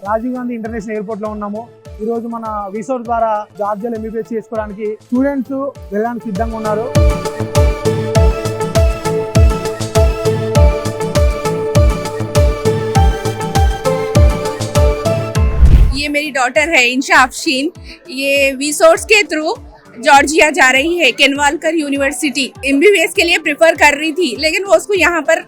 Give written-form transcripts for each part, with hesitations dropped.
Rajiv Gandhi international airport లో ఉన్నాము. ఈ రోజు మన విసోర్స్ ద్వారా జార్జియాలో ఎంబీబీఎస్ చేసుకోవడానికి స్టూడెంట్స్ వెళ్ళడానికి సిద్ధంగా ఉన్నారు. ये मेरी डॉटर है इंशा अफशीन. ये विसोर्स के थ्रू जॉर्जिया जा रही है. केनवालकर यूनिवर्सिटी एमबीबीएस के लिए प्रेफर कर रही थी, लेकिन वो उसको यहाँ पर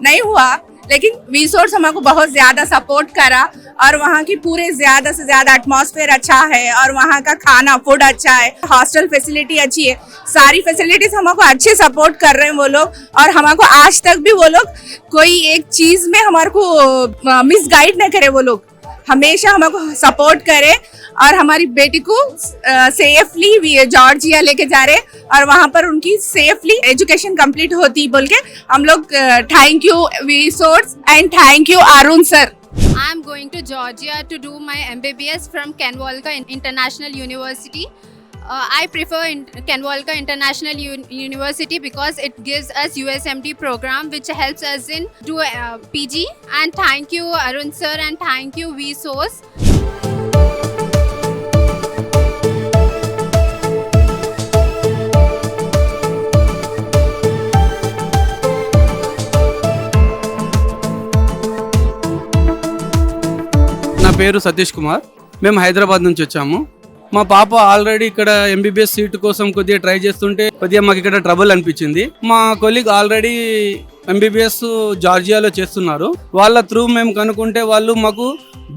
नहीं हुआ. लेकिन विसोर्स हमको बहुत ज्यादा सपोर्ट करा और वहाँ की पूरे ज्यादा से ज्यादा एटमॉस्फेयर अच्छा है और वहाँ का खाना फूड अच्छा है, हॉस्टल फैसिलिटी अच्छी है, सारी फैसिलिटीज हमको अच्छे सपोर्ट कर रहे हैं वो लोग. और हमको आज तक भी वो लोग कोई एक चीज में हमारे को मिसगाइड न करे. वो लोग हमेशा हमको सपोर्ट करे और हमारी बेटी को सेफली जॉर्जिया लेके जा रहे और वहाँ पर उनकी सेफली एजुकेशन कंप्लीट होती बोल के हम लोग thank you VSource and thank you Arun sir. I am going to Georgia to do my MBBS from Kenwalka International University. I prefer Kenwalka International University because it gives us USMD program which helps us in do PG. And thank you Arun sir and thank you Vsource. నా పేరు సతీష్ కుమార్. మేము హైదరాబాద్ నుంచి వచ్చాము. మా పాప already ఇక్కడ MBBS seat కోసం కొద్దిగా ట్రై చేస్తుంటే కొద్దిగా మాకు ఇక్కడ ట్రబుల్ అనిపించింది. మా కొలీగ్ ఆల్రెడీ ఎంబీబీఎస్ జార్జియాలో చేస్తున్నారు. వాళ్ళ త్రూ మేము కనుక్కుంటే వాళ్ళు మాకు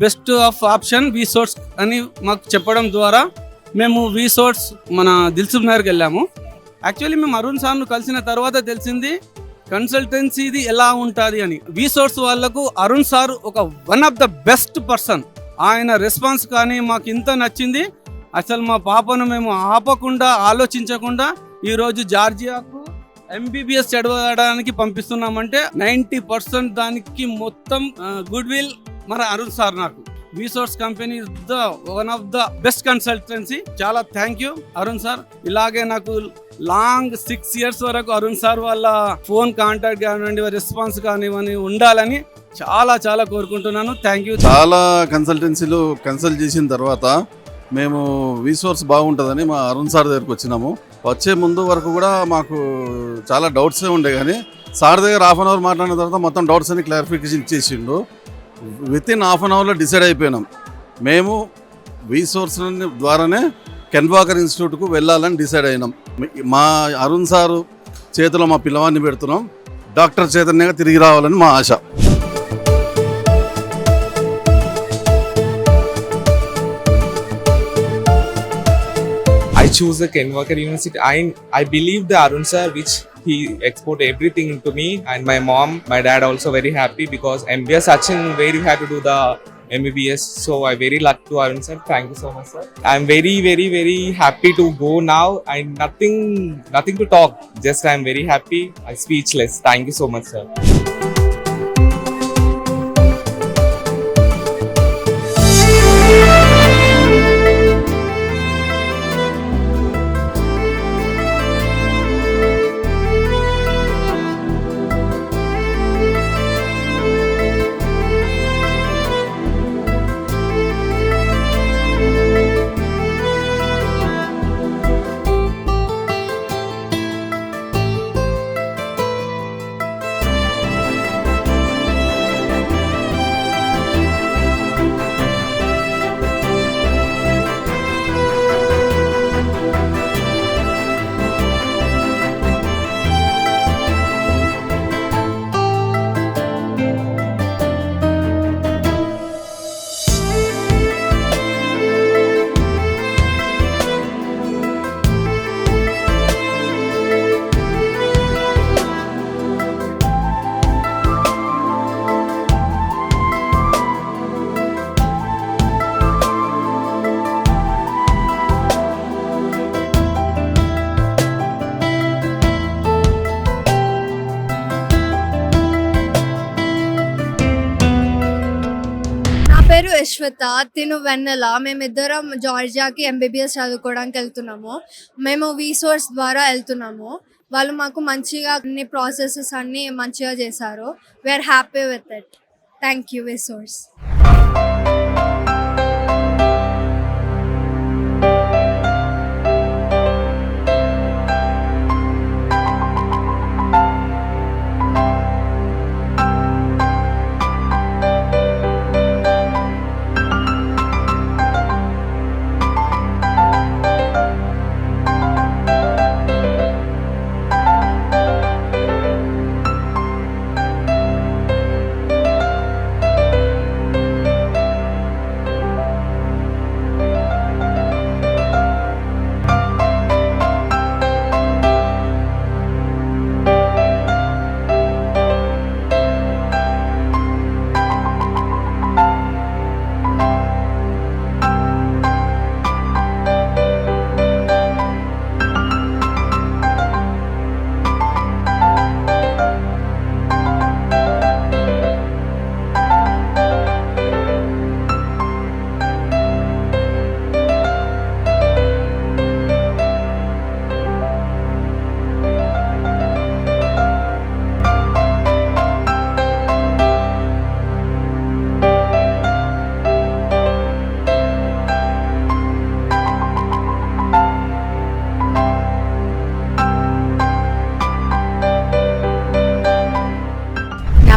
బెస్ట్ ఆఫ్ ఆప్షన్ విసోర్స్ అని మాకు చెప్పడం ద్వారా మేము విసోర్స్ మన దిల్సుఖ్ నగర్కి వెళ్ళాము. యాక్చువల్లీ మేము అరుణ్ సార్ను కలిసిన తర్వాత తెలిసింది కన్సల్టెన్సీది ఎలా ఉంటుంది అని. విసోర్స్ వాళ్ళకు అరుణ్ సార్ ఒక one of the best person. ఆయన రెస్పాన్స్ కానీ మాకు ఇంత నచ్చింది. అసలు మా పాపను మేము ఆపకుండా ఆలోచించకుండా ఈరోజు జార్జియాకు ఎంబీబీఎస్ చదవడానికి పంపిస్తున్నామంటే 90% దానికి మొత్తం గుడ్ విల్ మన అరుణ్ సార్. నాకు VSource company the one of the best consultancy. చాలా థ్యాంక్ యూ అరుణ్ సార్. ఇలాగే నాకు లాంగ్ 6 years వరకు అరుణ్ సార్ వాళ్ళ ఫోన్ కాంటాక్ట్ కానివ్వండి, రెస్పాన్స్ కానివ్వండి ఉండాలని చాలా చాలా కోరుకుంటున్నాను. Thank you. చాలా కన్సల్టెన్సీలు కన్సల్ట్ చేసిన తర్వాత మేము విసోర్స్ బాగుంటుందని మా అరుణ్ సార్ దగ్గరికి వచ్చినాము. వచ్చే ముందు వరకు కూడా మాకు చాలా డౌట్సే ఉండే, కానీ సార్ దగ్గర ½ an hour మాట్లాడిన తర్వాత మొత్తం డౌట్స్ అని క్లారిఫికేషన్ ఇచ్చేసిండు. వితిన్ ½ an hourలో డిసైడ్ అయిపోయినాం. మేము విసోర్స్ ద్వారానే కెన్వాకర్ ఇన్స్టిట్యూట్కు వెళ్ళాలని డిసైడ్ అయినాం. మా అరుణ్ సారు చేతిలో మా పిల్లవాడిని పెడుతున్నాం. డాక్టర్ చైతన్యగా తిరిగి రావాలని మా ఆశ. I choose the Kenwalker University. I believe the Arun sir, which he export everything to me, and my mom, my dad also very happy because MBS Sachin very happy to do the MBBS. So I very lucky to Arun sir. Thank you so much sir. I'm very very very happy to go now. I nothing to talk. Just I'm very happy. I'm speechless. Thank you so much sir. పేరు యశ్వత, తిను వెన్నెల. మేమిద్దరం జార్జియాకి MBBS చదువుకోవడానికి వెళ్తున్నాము. మేము విసోర్స్ ద్వారా వెళ్తున్నాము. వాళ్ళు మాకు మంచిగా అన్ని ప్రాసెసెస్ అన్ని మంచిగా చేశారు. We are happy with it. Thank you VSource.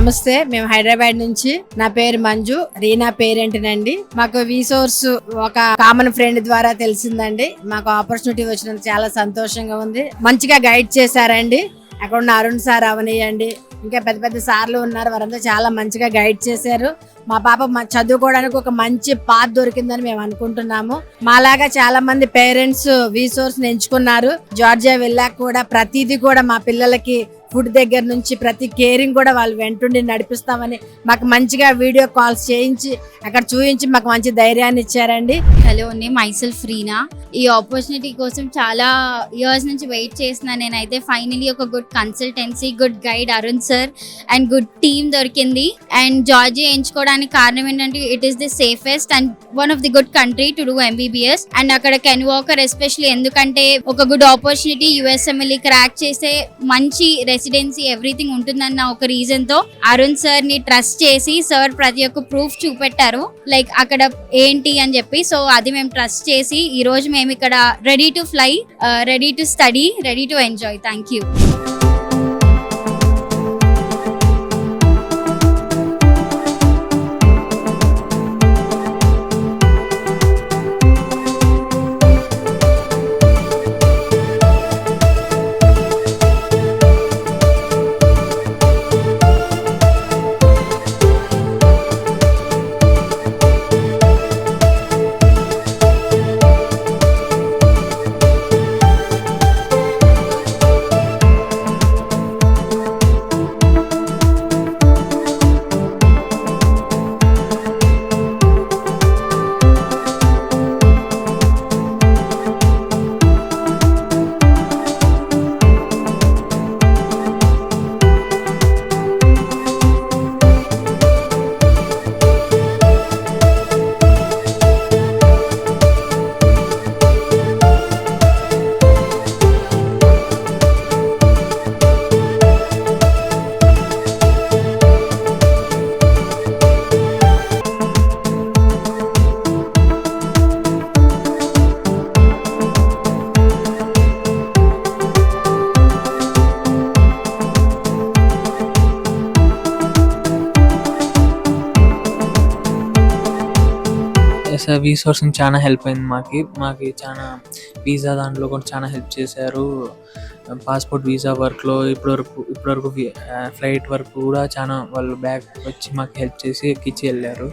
నమస్తే, మేము హైదరాబాద్ నుంచి. నా పేరు మంజు, రీనా పేరెంట్ నండి. మాకు వీసోర్స్ ఒక కామన్ ఫ్రెండ్ ద్వారా తెలిసిందండి. మాకు ఆపర్చునిటీ వచ్చినందుకు చాలా సంతోషంగా ఉంది. మంచిగా గైడ్ చేశారండి. అక్కడ ఉన్న అరుణ్ సార్ అవనియండి, ఇంకా పెద్ద పెద్ద సార్లు ఉన్నారు, వారంతా చాలా మంచిగా గైడ్ చేశారు. మా పాప చదువుకోవడానికి ఒక మంచి పాత్ దొరికిందని మేము అనుకుంటున్నాము. మాలాగా చాలా మంది పేరెంట్స్ వీసోర్స్ ఎంచుకున్నారు. జార్జియా వెళ్ళాక కూడా ప్రతిదీ కూడా మా పిల్లలకి ఫుడ్ దగ్గర నుంచి ప్రతి కేరింగ్ కూడా వాళ్ళు వెంటుండి నడిపిస్తామని మాకు మంచిగా వీడియో కాల్స్ చేయించి అక్కడ చూపించి మాకు మంచి ధైర్యాన్ని ఇచ్చారండి. హలో, నేను మైసెల్ఫ్ రీనా. ఈ ఆపర్చునిటీ కోసం చాలా ఇయర్స్ నుంచి వెయిట్ చేసిన నేనైతే ఫైనలీ ఒక good consultancy, good guide Arun sir and good team దొరికింది. అండ్ జార్జియా ఎంచుకోవడానికి కారణం ఏంటంటే it is the safest and one of the good country to do MBBS. And అక్కడ కెన్ వాకర్ ఎస్పెషల్లీ ఎందుకంటే ఒక గుడ్ ఆపర్చునిటీ, యుఎస్ఎంఎల్ఈ క్రాక్ చేసే మంచి residency everything ఉంటుందన్న ఒక రీజన్ తో అరుణ్ సార్ ని ట్రస్ట్ చేసి సార్ ప్రతి ఒక్క ప్రూఫ్ చూపెట్టారు, లైక్ అక్కడ ఏంటి అని చెప్పి. సో అది మేము ట్రస్ట్ చేసి ఈ రోజు మేము ఇక్కడ ready to fly, ready to study, ready to enjoy. Thank you. VSource చాలా హెల్ప్ అయింది. మాకి చాలా వీసా దాంట్లో కూడా చాలా హెల్ప్ చేశారు. పాస్పోర్ట్ వీసా వర్క్లో ఇప్పటివరకు ఫ్లైట్ వరకు కూడా చాలా వాళ్ళు బ్యాక్ వచ్చి మాకు హెల్ప్ చేసి ఎక్కించి వెళ్ళారు.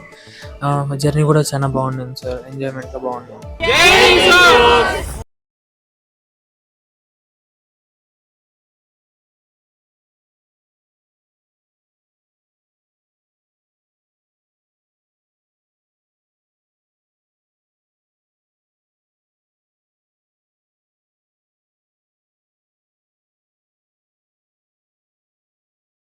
జర్నీ కూడా చాలా బాగుంటుంది సార్, ఎంజాయ్మెంట్గా బాగుంటుంది.